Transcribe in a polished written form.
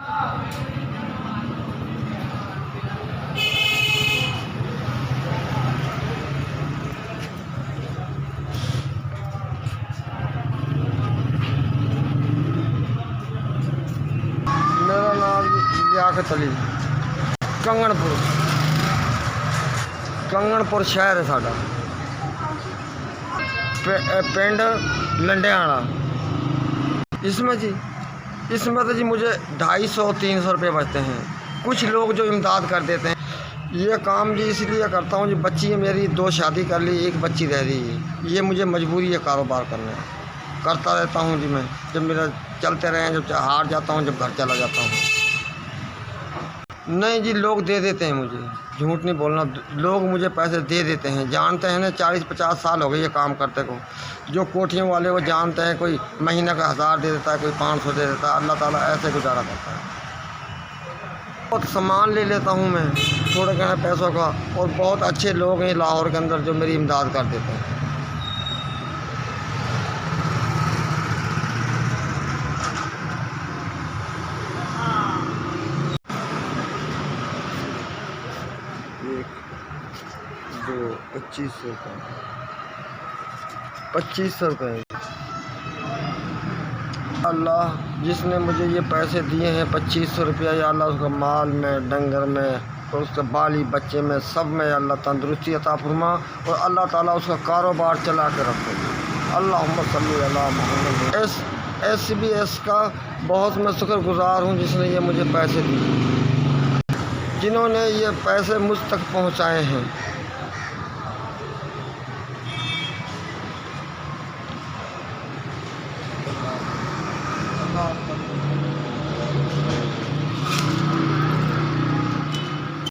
मेरा नाम लियाकत अली, कंगणपुर शहर है साडा, पिंड लंडियाना। इसमें तो जी मुझे 250-300 रुपये बचते हैं। कुछ लोग जो इमदाद कर देते हैं। ये काम जी इसलिए करता हूँ जी, बच्ची है मेरी, 2 शादी कर ली, 1 बच्ची रह रही है। ये मुझे मजबूरी है कारोबार करने, करता रहता हूँ जी मैं। जब मेरा चलते रहे, जब हार जाता हूँ, जब घर चला जाता हूँ। नहीं जी, लोग दे देते हैं मुझे, झूठ नहीं बोलना, लोग मुझे पैसे दे देते हैं। जानते हैं ना, 40-50 साल हो गए ये काम करते को। जो कोठियों वाले वो जानते हैं, कोई महीने का 1000 दे देता है, कोई 500 दे देता है। अल्लाह ताला ऐसे गुजारा करता है। बहुत सामान ले लेता हूँ मैं थोड़े घने पैसों का, और बहुत अच्छे लोग हैं लाहौर के अंदर जो मेरी इमदाद कर देते हैं। एक 2 2500 का 2500 रुपये। अल्लाह जिसने मुझे ये पैसे दिए हैं 2500 रुपया, या अल्लाह उसका माल में, डंगर में, और उसके बाली बच्चे में, सब में अल्लाह तंदुरुस्ती अता फरमा, और अल्लाह ताला उसका कारोबार चला के रखे। अल्लाहुम्मा सल्ली अला मुहम्मद। SBS का बहुत मैं शुक्रगुज़ार हूँ जिसने ये मुझे पैसे दिए, जिन्होंने ये पैसे मुझ तक पहुँचाए हैं।